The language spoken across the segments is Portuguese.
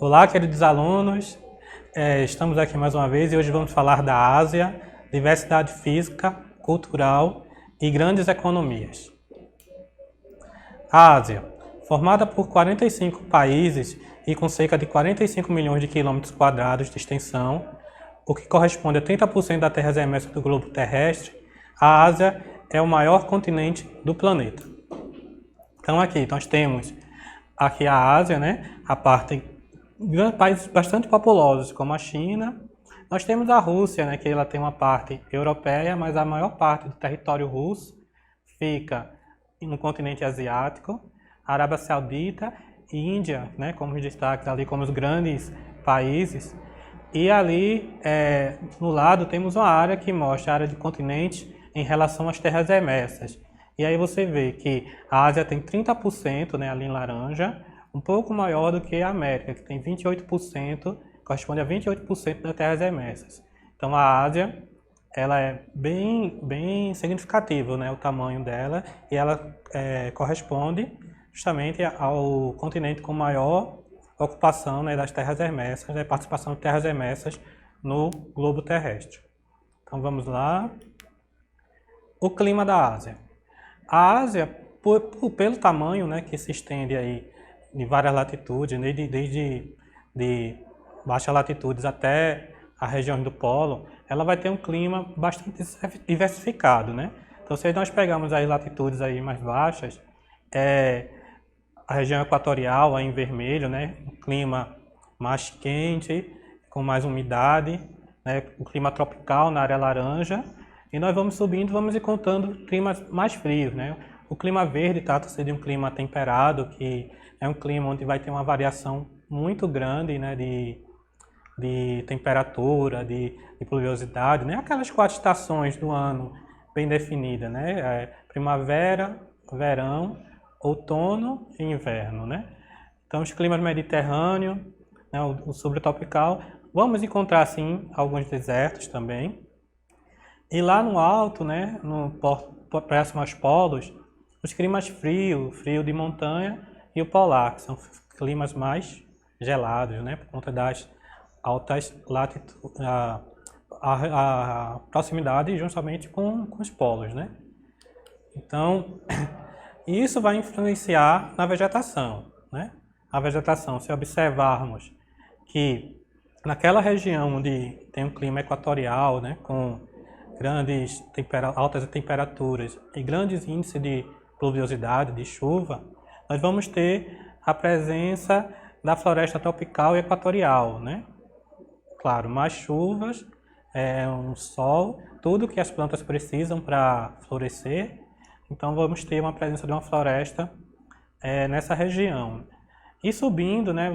Olá, queridos alunos. Estamos aqui mais uma vez e hoje vamos falar da Ásia, diversidade física, cultural e grandes economias. A Ásia, formada por 45 países e com cerca de 45 milhões de quilômetros quadrados de extensão, o que corresponde a 30% da terra emersa do globo terrestre, a Ásia é o maior continente do planeta. Então aqui nós temos aqui a Ásia, né, a parte de países bastante populosos, como a China. Nós temos a Rússia, né, que ela tem uma parte europeia, mas a maior parte do território russo fica no continente asiático. A Arábia Saudita e Índia, né, como os destaques ali, como os grandes países. E ali, no lado, temos uma área que mostra a área de continente em relação às terras emersas. E aí você vê que a Ásia tem 30%, né, ali em laranja, um pouco maior do que a América, que tem 28%, corresponde a 28% das terras emersas. Então a Ásia, ela é bem significativa, né, o tamanho dela, e ela corresponde justamente ao continente com maior ocupação, né, das terras emersas, né, participação de terras emersas no globo terrestre. Então vamos lá. O clima da Ásia. A Ásia, pelo tamanho, né, que se estende aí de várias latitudes, desde de baixas latitudes até a região do polo, ela vai ter um clima bastante diversificado, né? Então, se nós pegamos as latitudes aí mais baixas, a região equatorial aí em vermelho, né, um clima mais quente, com mais umidade, né, o clima tropical na área laranja, e nós vamos subindo, vamos encontrando climas mais frios, né? O clima verde trata-se de um clima temperado, que é um clima onde vai ter uma variação muito grande, né, de temperatura, de pluviosidade, né? Aquelas 4 estações do ano bem definidas, né? Primavera, verão, outono e inverno, né? Então, os climas mediterrâneos, né, o subtropical, vamos encontrar, sim, alguns desertos também. E lá no alto, né, próximo aos polos, os climas frio de montanha e o polar, que são climas mais gelados, né, por conta das altas latitudes, a proximidade justamente com os polos, né. Então, isso vai influenciar na vegetação, né. A vegetação, se observarmos que naquela região onde tem um clima equatorial, né, com grandes altas temperaturas e grandes índices de pluviosidade, de chuva, nós vamos ter a presença da floresta tropical e equatorial, né? Claro, mais chuvas, um sol, tudo que as plantas precisam para florescer. Então vamos ter uma presença de uma floresta nessa região. E subindo, né,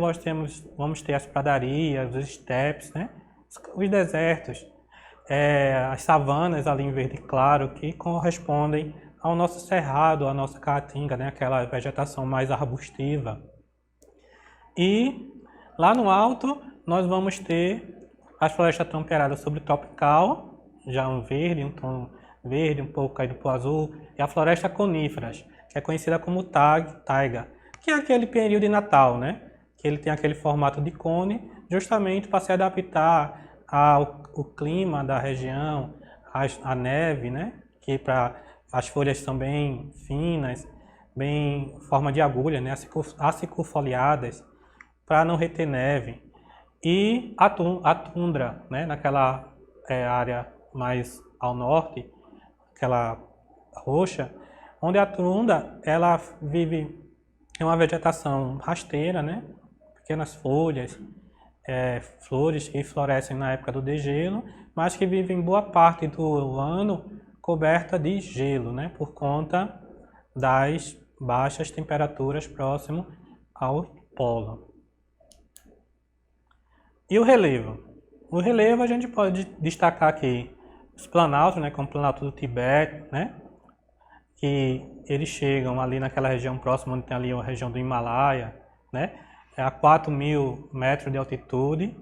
vamos ter as pradarias, os estepes, né, os desertos, as savanas ali em verde claro, que correspondem ao nosso cerrado, à nossa caatinga, né, aquela vegetação mais arbustiva. E lá no alto nós vamos ter as florestas temperadas subtropical, já um verde, um tom verde, um pouco caído para o azul, e a floresta coníferas, que é conhecida como taiga, que é aquele período de Natal, né, que ele tem aquele formato de cone, justamente para se adaptar ao clima da região, a neve, né? Que as folhas são bem finas, bem forma de agulha, né? Acicufoliadas, para não reter neve. E a tundra, né? Naquela área mais ao norte, aquela roxa, onde a tundra ela vive em uma vegetação rasteira, né? Pequenas folhas, flores que florescem na época do degelo, mas que vivem boa parte do ano coberta de gelo, né, por conta das baixas temperaturas próximo ao polo. E o relevo? O relevo a gente pode destacar aqui os planaltos, né, como o Planalto do Tibete, né, que eles chegam ali naquela região próxima, onde tem ali a região do Himalaia, né, a 4.000 metros de altitude.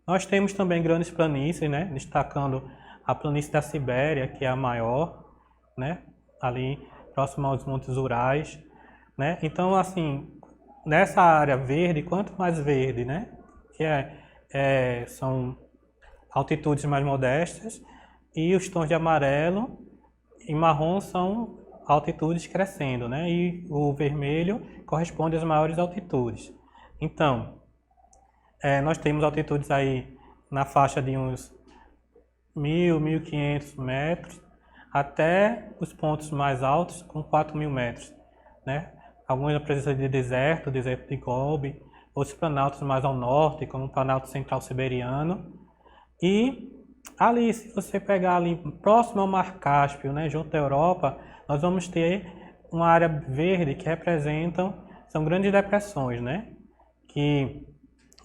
Nós temos também grandes planícies, né, destacando a planície da Sibéria, que é a maior, né, ali próximo aos Montes Urais, né. Então, assim, nessa área verde, quanto mais verde, né, que são altitudes mais modestas, e os tons de amarelo e marrom são altitudes crescendo, né? E o vermelho corresponde às maiores altitudes. Então, nós temos altitudes aí na faixa de uns 1.000, 1.500 metros, até os pontos mais altos com 4.000 metros, né? Algumas na presença de deserto de Gobi, outros planaltos mais ao norte, como o Planalto Central Siberiano. E ali, se você pegar ali próximo ao Mar Cáspio, né, junto à Europa, nós vamos ter uma área verde que são grandes depressões, né?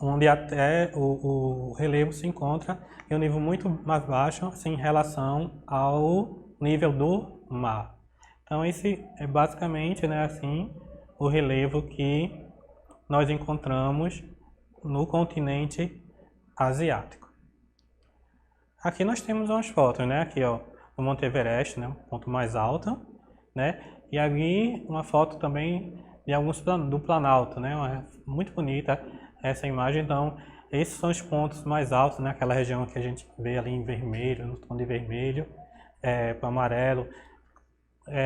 Onde até o relevo se encontra em um nível muito mais baixo, assim, em relação ao nível do mar. Então esse é basicamente, né, assim, o relevo que nós encontramos no continente asiático. Aqui nós temos umas fotos, né, aqui ó, do Monte Everest, né, o ponto mais alto, né, e aqui uma foto também de alguns do Planalto, né, muito bonita essa imagem. Então esses são os pontos mais altos, né, aquela região que a gente vê ali em vermelho, no tom de vermelho, para amarelo,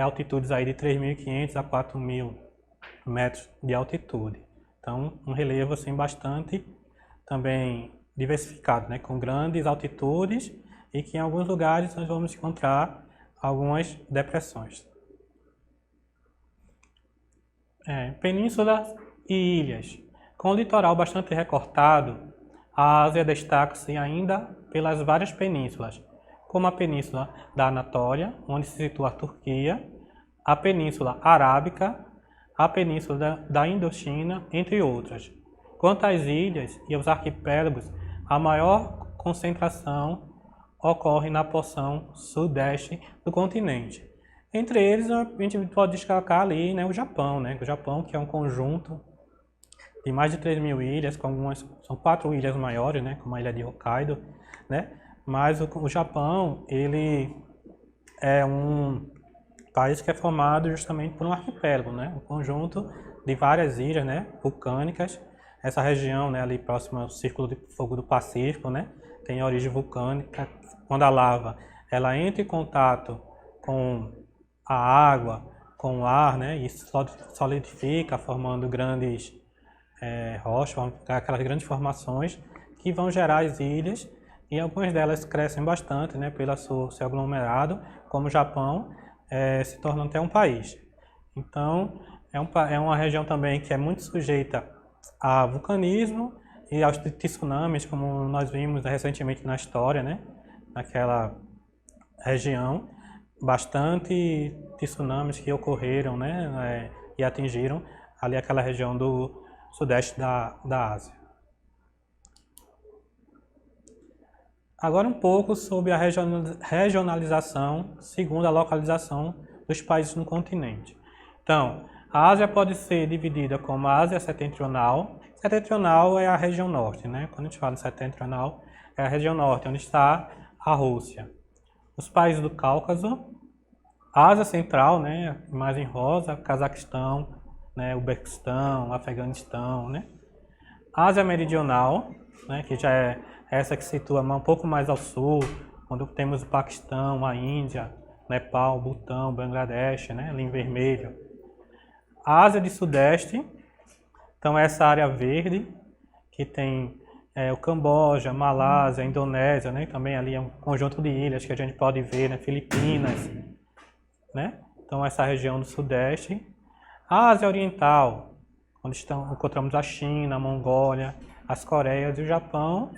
altitudes aí de 3.500 a 4.000 metros de altitude. Então, um relevo assim bastante também diversificado, né, com grandes altitudes e que em alguns lugares nós vamos encontrar algumas depressões. Penínsulas e ilhas. Com o litoral bastante recortado, a Ásia destaca-se ainda pelas várias penínsulas, como a Península da Anatólia, onde se situa a Turquia, a Península Arábica, a Península da Indochina, entre outras. Quanto às ilhas e aos arquipélagos, a maior concentração ocorre na porção sudeste do continente. Entre eles, a gente pode destacar ali, né, o Japão, né? O Japão, que é um conjunto de mais de 3.000 ilhas, são 4 ilhas maiores, né, como a ilha de Hokkaido, né? Mas o Japão, ele é um país que é formado justamente por um arquipélago, né? Um conjunto de várias ilhas, né, vulcânicas. Essa região, né, ali próxima ao Círculo de Fogo do Pacífico, né, tem origem vulcânica. Quando a lava ela entra em contato com a água, com o ar, né, e solidifica, formando grandes rochas, aquelas grandes formações que vão gerar as ilhas. E algumas delas crescem bastante, né, pelo seu aglomerado, como o Japão, se torna até um país. Então, é uma região também que é muito sujeita a vulcanismo e aos tsunamis, como nós vimos recentemente na história, né, naquela região, bastante tsunamis que ocorreram, né, e atingiram ali aquela região do sudeste da Ásia. Agora um pouco sobre a regionalização segundo a localização dos países no continente. Então, a Ásia pode ser dividida como a Ásia Setentrional. Setentrional é a região norte, né? Quando a gente fala de setentrional, é a região norte, onde está a Rússia. Os países do Cáucaso, a Ásia Central, né? Mais em rosa, Cazaquistão, né? Uzbequistão, Afeganistão, né? A Ásia Meridional, né? Que já é essa que se situa um pouco mais ao sul, onde temos o Paquistão, a Índia, Nepal, Butão, Bangladesh, né, ali em vermelho. A Ásia de Sudeste, então essa área verde, que tem o Camboja, Malásia, Indonésia, né, também ali é um conjunto de ilhas que a gente pode ver, né, Filipinas, né, então essa região do Sudeste. A Ásia Oriental, onde encontramos a China, a Mongólia, as Coreias e o Japão.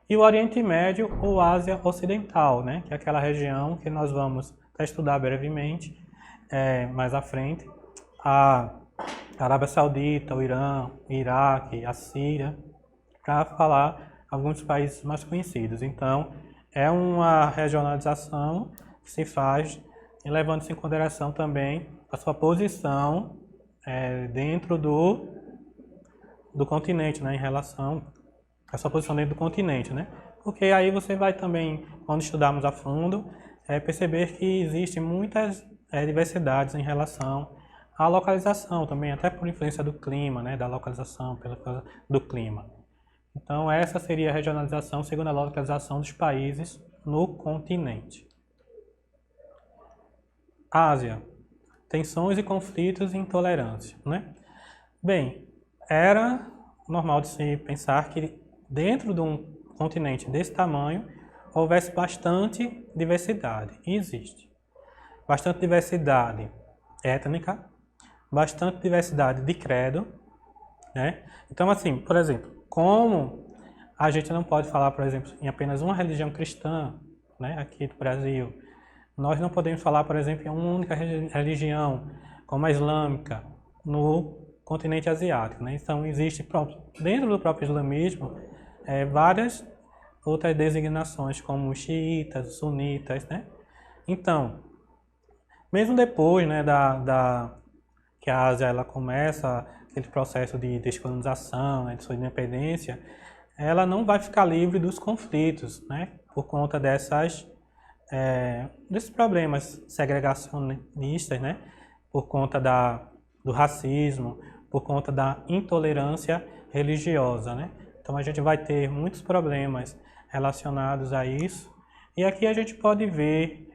E o Oriente Médio ou Ásia Ocidental, né, que é aquela região que nós vamos estudar brevemente mais à frente. A Arábia Saudita, o Irã, o Iraque, a Síria, para falar alguns países mais conhecidos. Então, é uma regionalização que se faz levando-se em consideração também a sua posição dentro do continente, né, em relação a sua posição dentro do continente, né? Porque aí você vai também, quando estudarmos a fundo, perceber que existem muitas diversidades em relação à localização também, até por influência do clima, né? Da localização, pela coisa do clima. Então, essa seria a regionalização segundo a localização dos países no continente. Ásia. Tensões e conflitos e intolerância, né? Bem, era normal de se pensar que dentro de um continente desse tamanho houvesse bastante diversidade, e existe. Bastante diversidade étnica, bastante diversidade de credo, né? Então, assim, por exemplo, como a gente não pode falar, por exemplo, em apenas uma religião cristã, né, aqui do Brasil, nós não podemos falar, por exemplo, em uma única religião, como a islâmica, no continente asiático, né? Então, existe dentro do próprio islamismo várias outras designações, como xiitas, sunitas, né? Então, mesmo depois, né, que a Ásia ela começa aquele processo de descolonização, né, de sua independência, ela não vai ficar livre dos conflitos, né, por conta desses problemas segregacionistas, né, por conta do racismo, por conta da intolerância religiosa, né. Então a gente vai ter muitos problemas relacionados a isso. E aqui a gente pode ver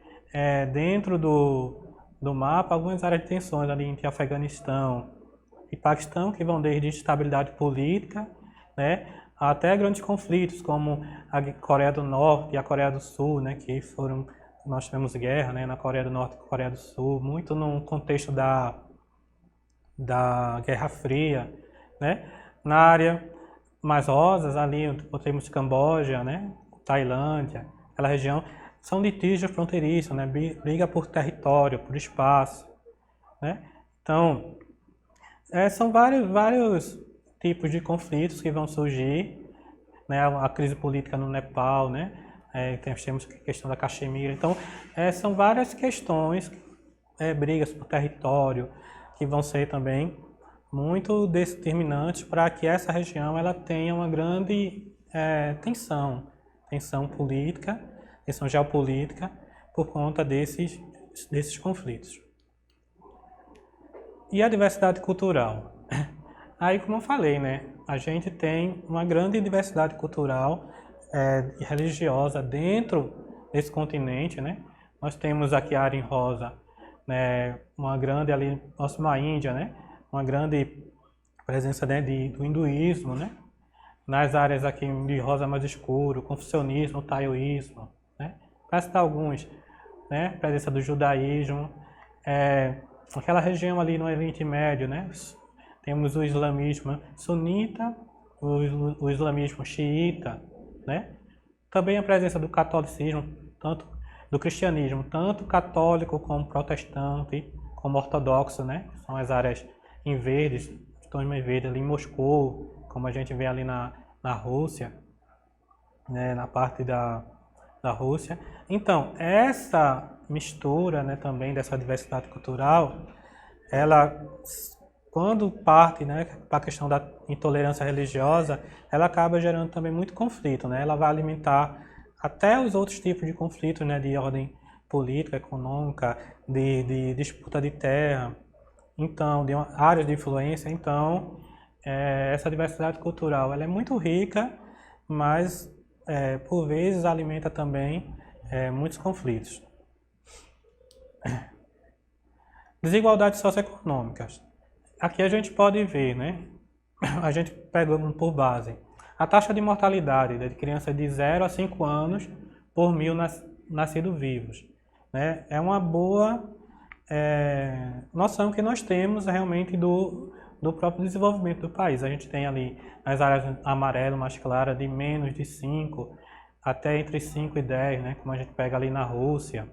dentro do mapa algumas áreas de tensões ali entre Afeganistão e Paquistão, que vão desde instabilidade política, né, até grandes conflitos como a Coreia do Norte e a Coreia do Sul, né, que nós tivemos guerra, né, na Coreia do Norte e Coreia do Sul, muito no contexto da Guerra Fria, né. Na área mais rosas ali, temos Camboja, né, Tailândia, aquela região, são litígios fronteiriços, né, briga por território, por espaço, né. Então, são vários tipos de conflitos que vão surgir, né, a crise política no Nepal, né, temos a questão da Caxemira. Então, são várias questões, brigas por território, que vão ser também muito determinantes para que essa região ela tenha uma grande tensão política, tensão geopolítica, por conta desses conflitos. E a diversidade cultural? Aí, como eu falei, né, a gente tem uma grande diversidade cultural e religiosa dentro desse continente, né? Nós temos aqui a área em rosa, né, uma grande ali, próximo à Índia, né, uma grande presença, né, do hinduísmo, né? Nas áreas aqui de rosa mais escuro, confucionismo, taoísmo, né? Para citar alguns, né, presença do judaísmo, aquela região ali no Oriente Médio, né? Temos o islamismo sunita, o islamismo xiita, né? Também a presença do catolicismo, tanto do cristianismo, tanto católico como protestante, como ortodoxo, né? São as áreas em verdes, tons mais verdes ali em Moscou, como a gente vê ali na Rússia, né? Na parte da Rússia. Então, essa mistura, né, também dessa diversidade cultural, ela, quando parte, né, para a questão da intolerância religiosa, ela acaba gerando também muito conflito, né? Ela vai alimentar até os outros tipos de conflitos, né, de ordem política, econômica, de disputa de terra, então, de áreas de influência. Então, essa diversidade cultural ela é muito rica, mas por vezes alimenta também muitos conflitos. Desigualdades socioeconômicas. Aqui a gente pode ver, né? A gente pegando por base a taxa de mortalidade de crianças de 0 a 5 anos por 1000 nascidos vivos, né? É uma boa noção que nós temos realmente do próprio desenvolvimento do país. A gente tem ali as áreas amarelo mais clara de menos de 5 até entre 5 e 10, né? Como a gente pega ali na Rússia.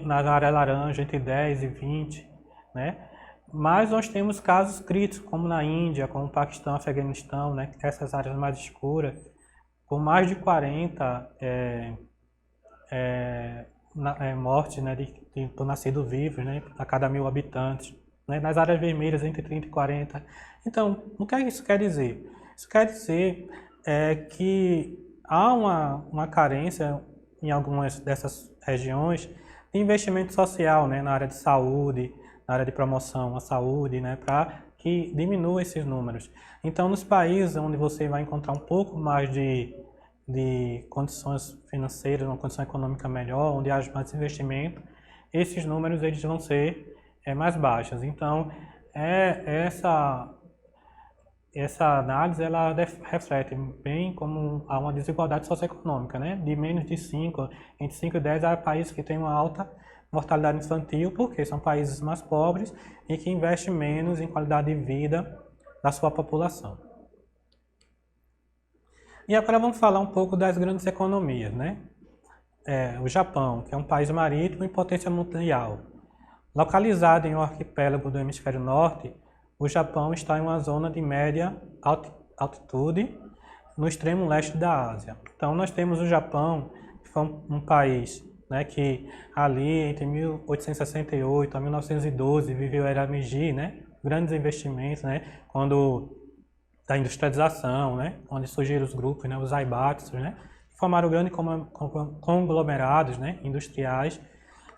Na área laranja entre 10 e 20, né? Mas nós temos casos críticos, como na Índia, como no Paquistão, Afeganistão, né? Essas áreas mais escuras, com mais de 40 mortes, né, por nascidos vivos, né, a cada 1000 habitantes. Né? Nas áreas vermelhas, entre 30 e 40. Então, o que isso quer dizer? Isso quer dizer que há uma carência em algumas dessas regiões de investimento social, né, na área de saúde, na área de promoção à saúde, né, para que diminua esses números. Então, nos países onde você vai encontrar um pouco mais de condições financeiras, uma condição econômica melhor, onde haja mais investimento, esses números eles vão ser mais baixos. Então, essa análise ela reflete bem como há uma desigualdade socioeconômica, né? De menos de 5, entre 5 e 10 há países que têm uma alta mortalidade infantil, porque são países mais pobres e que investem menos em qualidade de vida da sua população. E agora vamos falar um pouco das grandes economias, né? O Japão, que é um país marítimo e potência mundial. Localizado em um arquipélago do hemisfério norte, o Japão está em uma zona de média altitude no extremo leste da Ásia. Então nós temos o Japão, que foi um país, né, que ali entre 1868 a 1912 viveu a Era Meiji, né, grandes investimentos, né, quando da industrialização, né, onde surgiram os grupos, né, os Zaibatsu, né, que formaram grandes conglomerados, né, industriais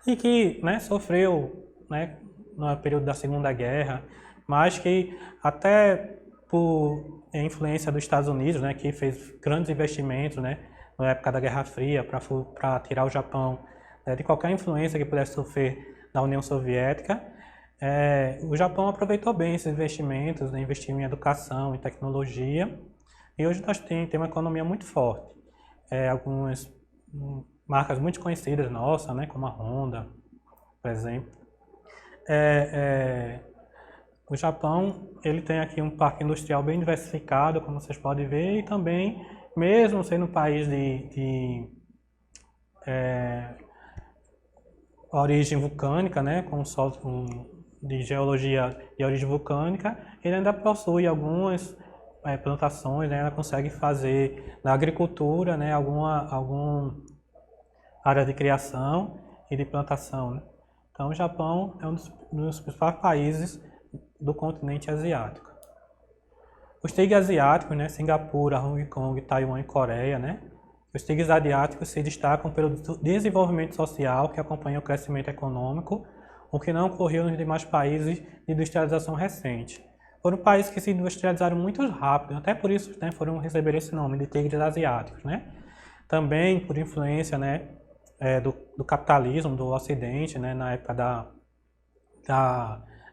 e que, né, sofreu, né, no período da Segunda Guerra, mas que até por influência dos Estados Unidos, né, que fez grandes investimentos, né, na época da Guerra Fria para tirar o Japão, né, de qualquer influência que pudesse sofrer da União Soviética. O Japão aproveitou bem esses investimentos, né, investiu em educação, em tecnologia, e hoje nós temos uma economia muito forte. Algumas marcas muito conhecidas nossas, né, como a Honda, por exemplo. O Japão ele tem aqui um parque industrial bem diversificado, como vocês podem ver, e também, mesmo sendo um país de origem vulcânica, né, com solo de geologia de origem vulcânica, ele ainda possui algumas plantações, né, ela consegue fazer na agricultura, né, alguma área de criação e de plantação, né? Então o Japão é um dos principais países do continente asiático. Os tigres asiáticos, né, Singapura, Hong Kong, Taiwan e Coreia, né, os tigres asiáticos se destacam pelo desenvolvimento social que acompanha o crescimento econômico, o que não ocorreu nos demais países de industrialização recente. Foram países que se industrializaram muito rápido, até por isso, né, foram receber esse nome de tigres asiáticos, né. Também por influência, né, do capitalismo do Ocidente, né, na época da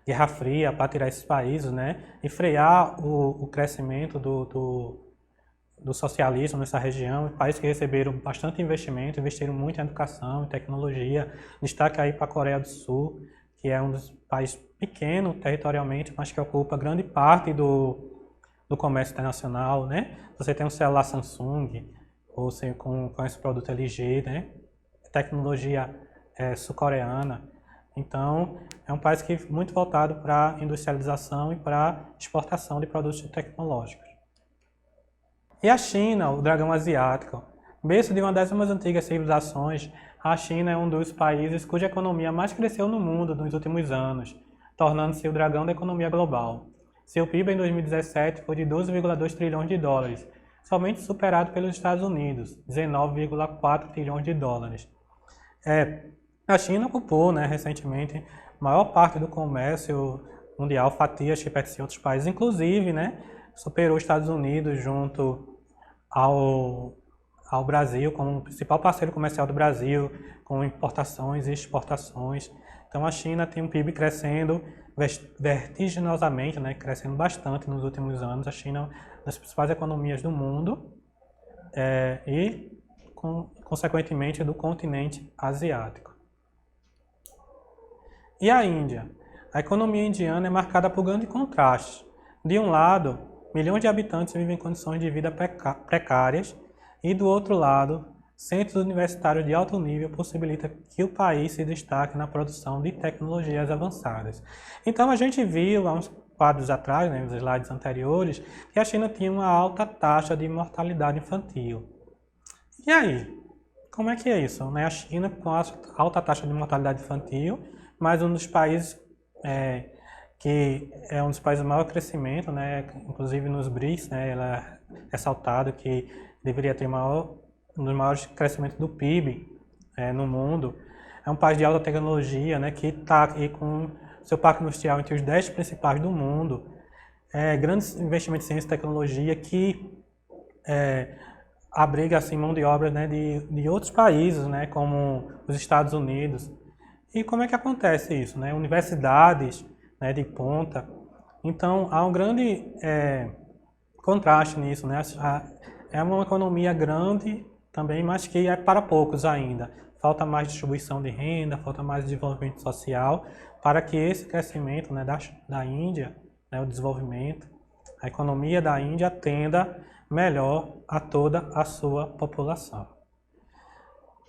Guerra Fria, para tirar esses países, né, e frear o crescimento do socialismo nessa região, países que receberam bastante investimento, investiram muito em educação, em tecnologia. Destaque aí para a Coreia do Sul, que é um dos países pequeno territorialmente, mas que ocupa grande parte do comércio internacional, né? Você tem um celular Samsung, ou você com esse produto LG, né? Tecnologia sul-coreana. Então, é um país que é muito voltado para a industrialização e para a exportação de produtos tecnológicos. E a China, o dragão asiático. Berço de uma das mais antigas civilizações, a China é um dos países cuja economia mais cresceu no mundo nos últimos anos, tornando-se o dragão da economia global. Seu PIB em 2017 foi de 12,2 trilhões de dólares, somente superado pelos Estados Unidos, 19,4 trilhões de dólares. A China ocupou, né, recentemente a maior parte do comércio mundial, fatias que pertenciam a outros países, inclusive, né, superou os Estados Unidos junto ao Brasil como o principal parceiro comercial do Brasil, com importações e exportações. Então a China tem um PIB crescendo vertiginosamente, né, crescendo bastante nos últimos anos. A China é uma das principais economias do mundo e, consequentemente, do continente asiático. E a Índia? A economia indiana é marcada por grande contraste. De um lado, milhões de habitantes vivem em condições de vida precárias e, do outro lado, centros universitários de alto nível possibilitam que o país se destaque na produção de tecnologias avançadas. Então, a gente viu há uns quadros atrás, né, nos slides anteriores, que a China tinha uma alta taxa de mortalidade infantil. E aí? Como é que é isso, né? A China com a alta taxa de mortalidade infantil, mas um dos países que é um dos países de maior crescimento, né? Inclusive nos BRICS, né? Ela é ressaltado que deveria ter um dos maiores crescimentos do PIB no mundo. É um país de alta tecnologia, né? Que está aqui com seu parque industrial entre os 10 principais do mundo. grandes investimentos em ciência e tecnologia que abriga assim, mão de obra, né, de outros países, né, como os Estados Unidos. E como é que acontece isso, né? Universidades, né, de ponta. Então, há um grande contraste nisso, né? É uma economia grande também, mas que é para poucos ainda. Falta mais distribuição de renda, falta mais desenvolvimento social para que esse crescimento, né, da Índia, né, o desenvolvimento, a economia da Índia atenda melhor a toda a sua população.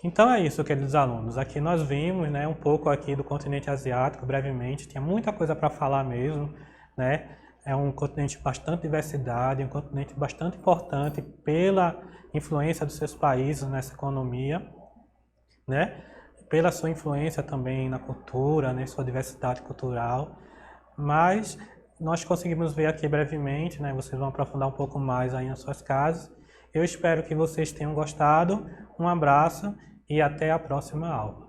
Então é isso, queridos alunos. Aqui nós vimos, né, um pouco aqui do continente asiático, brevemente. Tinha muita coisa para falar mesmo, né? É um continente de bastante diversidade, um continente bastante importante pela influência dos seus países nessa economia, né? Pela sua influência também na cultura, né, sua diversidade cultural. Mas nós conseguimos ver aqui brevemente, né? Vocês vão aprofundar um pouco mais aí nas suas casas. Eu espero que vocês tenham gostado. Um abraço e até a próxima aula.